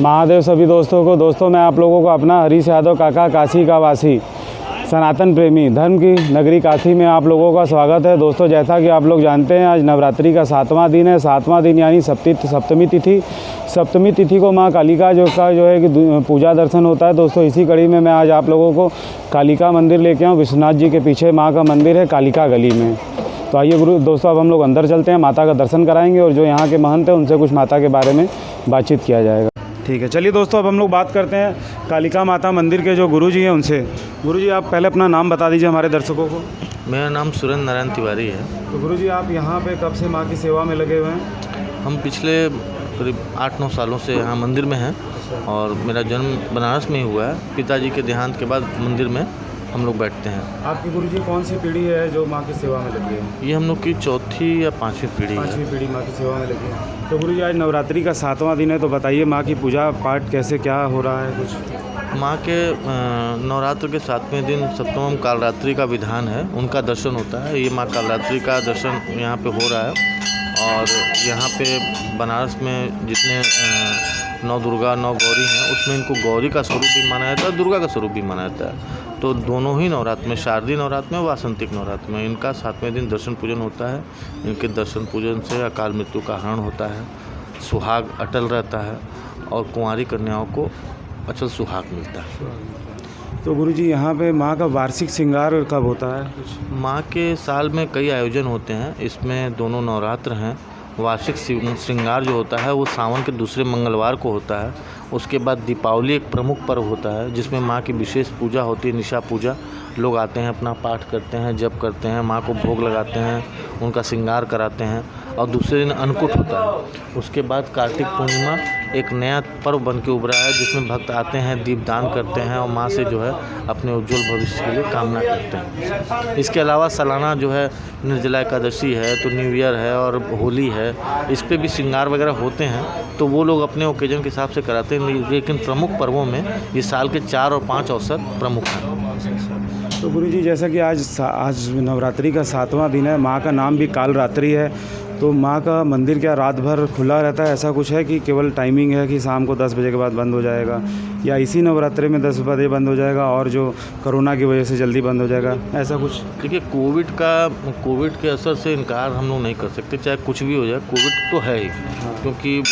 महादेव सभी दोस्तों को। दोस्तों मैं आप लोगों को अपना हरीश यादव काका, काशी का वासी, सनातन प्रेमी, धर्म की नगरी काशी में आप लोगों का स्वागत है। दोस्तों जैसा कि आप लोग जानते हैं, आज नवरात्रि का 7वां दिन है। 7वां दिन यानी सप्तमी तिथि को माँ कालिका जो है कि पूजा दर्शन होता है। दोस्तों इसी कड़ी में मैं आज आप लोगों को कालिका मंदिर लेके आऊँ। विश्वनाथ जी के पीछे माँ का मंदिर है कालिका गली में। तो आइए दोस्तों, अब हम लोग अंदर चलते हैं, माता का दर्शन कराएंगे और जो यहाँ के महंत हैं उनसे कुछ माता के बारे में बातचीत किया जाएगा। ठीक है, चलिए दोस्तों, अब हम लोग बात करते हैं कालिका माता मंदिर के जो गुरुजी हैं उनसे। गुरुजी आप पहले अपना नाम बता दीजिए हमारे दर्शकों को। मेरा नाम सुरेंद्र नारायण तिवारी है। तो गुरुजी आप यहाँ पे कब से माँ की सेवा में लगे हुए हैं? हम पिछले करीब 8-9 सालों से यहाँ मंदिर में हैं और मेरा जन्म बनारस में ही हुआ है। पिताजी के देहांत के बाद मंदिर में हम लोग बैठते हैं। आपकी गुरुजी कौन सी पीढ़ी है जो माँ की सेवा में लगी है? ये हम लोग की 4थी या 5वीं पीढ़ी है। 5वीं पीढ़ी माँ की सेवा में लगी है। तो गुरुजी आज नवरात्रि का 7वां दिन है, तो बताइए माँ की पूजा पाठ कैसे क्या हो रहा है कुछ? माँ के नवरात्र के 7वें दिन सप्तम कालरात्रि का विधान है, उनका दर्शन होता है। ये माँ कालरात्रि का दर्शन यहाँ पे हो रहा है और यहाँ पे बनारस में जितने 9 दुर्गा 9 गौरी हैं, उसमें इनको गौरी का स्वरूप भी माना जाता है, दुर्गा का स्वरूप भी माना जाता है। तो दोनों ही नवरात्र में, शारदीय नवरात्र में, वासंतिक नवरात्र में इनका 7वें दिन दर्शन पूजन होता है। इनके दर्शन पूजन से अकाल मृत्यु का हरण होता है, सुहाग अटल रहता है और कुंवारी कन्याओं को अचल सुहाग मिलता है। तो गुरुजी यहाँ पे माँ का वार्षिक श्रृंगार कब होता है? माँ के साल में कई आयोजन होते हैं, इसमें दोनों नवरात्र हैं। वार्षिक श्रृंगार जो होता है वो सावन के दूसरे मंगलवार को होता है। उसके बाद दीपावली एक प्रमुख पर्व होता है जिसमें माँ की विशेष पूजा होती है, निशा पूजा। लोग आते हैं, अपना पाठ करते हैं, जप करते हैं, माँ को भोग लगाते हैं, उनका श्रृंगार कराते हैं और दूसरे दिन अन्नकूट होता है। उसके बाद कार्तिक पूर्णिमा एक नया पर्व बन के उभरा है जिसमें भक्त आते हैं, दीपदान करते हैं और माँ से जो है अपने उज्जवल भविष्य के लिए कामना करते हैं। इसके अलावा सालाना जो है निर्जला एकादशी है, तो न्यू ईयर है और होली है, इस पर भी श्रृंगार वगैरह होते हैं। तो वो लोग अपने ओकेजन के हिसाब से कराते हैं, लेकिन प्रमुख पर्वों में ये साल के 4 और 5 अवसर प्रमुख हैं। तो गुरुजी जैसा कि आज नवरात्रि का 7वां दिन है, माँ का नाम भी कालरात्रि है, तो माँ का मंदिर क्या रात भर खुला रहता है? ऐसा कुछ है कि केवल टाइमिंग है कि शाम को 10 बजे के बाद बंद हो जाएगा, या इसी नवरात्रि में 10 बजे बंद हो जाएगा और जो कोरोना की वजह से जल्दी बंद हो जाएगा, ऐसा कुछ? देखिए, कोविड के असर से इनकार हम लोग नहीं कर सकते, चाहे कुछ भी हो जाए। कोविड तो है ही, क्योंकि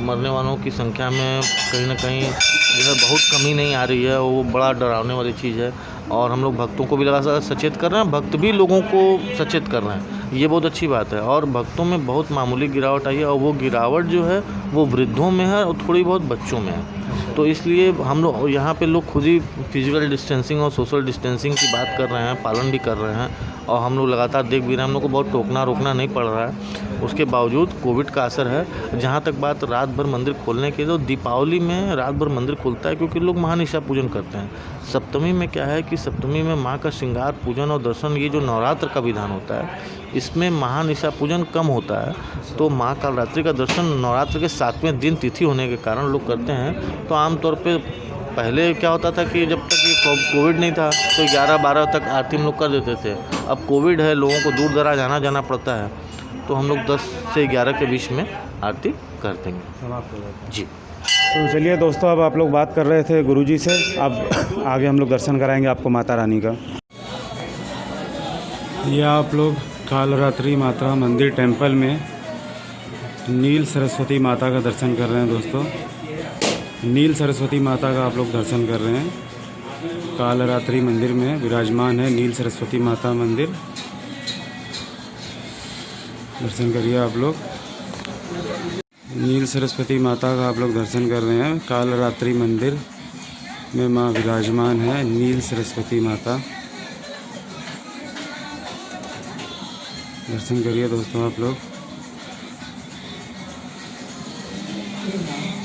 मरने वालों की संख्या में कहीं ना कहीं जो है बहुत कमी नहीं आ रही है, वो बड़ा डरावने वाली चीज़ है। और हम लोग भक्तों को भी लगातार सचेत कर रहे हैं, भक्त भी लोगों को सचेत कर रहे हैं, ये बहुत अच्छी बात है। और भक्तों में बहुत मामूली गिरावट आई है और वो गिरावट जो है वो वृद्धों में है और थोड़ी बहुत बच्चों में है। तो इसलिए हम लोग यहाँ पे लोग खुद ही फिजिकल डिस्टेंसिंग और सोशल डिस्टेंसिंग की बात कर रहे हैं, पालन भी कर रहे हैं और हम लोग लगातार देख भी रहे हैं। हम लोग को बहुत टोकना रोकना नहीं पड़ रहा है। उसके बावजूद कोविड का असर है। जहाँ तक बात रात भर मंदिर खोलने की, तो दीपावली में रात भर मंदिर खुलता है क्योंकि लोग महानिशा पूजन करते हैं। सप्तमी में क्या है कि सप्तमी में माँ का श्रृंगार पूजन और दर्शन, ये जो नवरात्र का विधान होता है, इसमें महानिशा पूजन कम होता है। तो माँ कालरात्रि का दर्शन नवरात्र के 7वें दिन तिथि होने के कारण लोग करते हैं। तो आमतौर पे पहले क्या होता था कि जब तक ये कोविड नहीं था तो 11-12 तक आरती हम लोग कर देते थे। अब कोविड है, लोगों को दूर दराज आना जाना पड़ता है, तो हम लोग 10 से 11 के बीच में आरती कर देंगे जी। तो चलिए दोस्तों, अब आप लोग बात कर रहे थे गुरुजी से, अब आगे हम लोग दर्शन कराएंगे आपको माता रानी का। ये आप लोग कालरात्रि माता मंदिर टेम्पल में नील सरस्वती माता का दर्शन कर रहे हैं। दोस्तों नील सरस्वती माता का आप लोग दर्शन कर रहे हैं। कालरात्रि मंदिर में विराजमान है नील सरस्वती माता मंदिर, दर्शन करिए आप लोग। नील सरस्वती माता का आप लोग दर्शन कर रहे हैं। कालरात्रि मंदिर में माँ विराजमान है नील सरस्वती माता, दर्शन करिए दोस्तों आप लोग।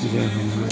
जय हनुमान।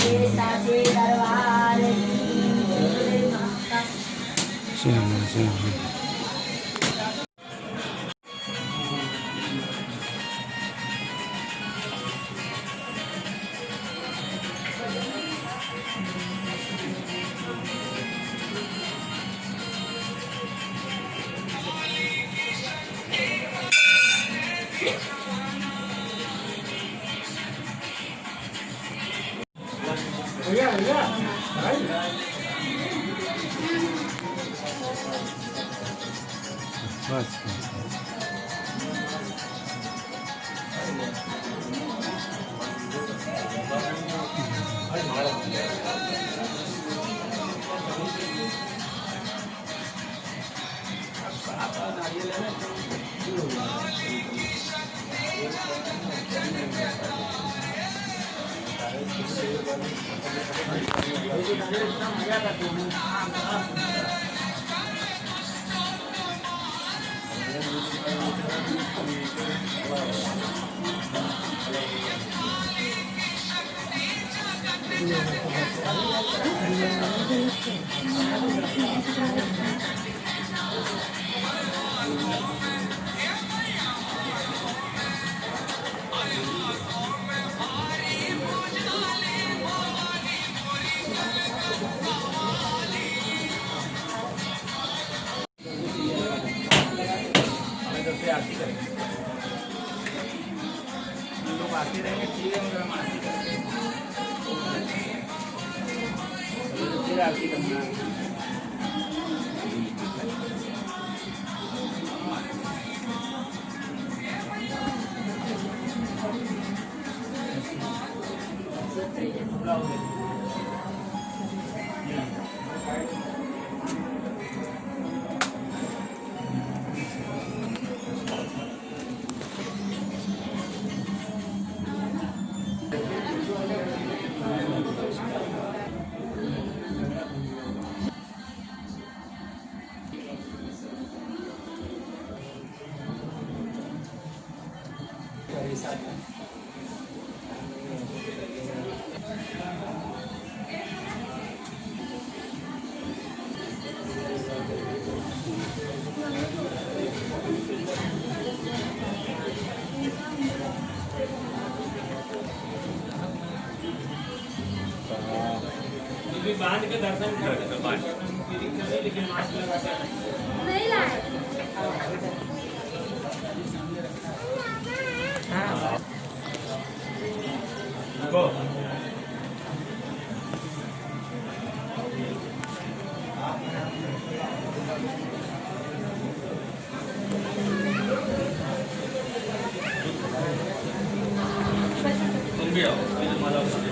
बांध के दर्शन लेकिन मास्क लगा के नहीं लाए गो तुम भी आओ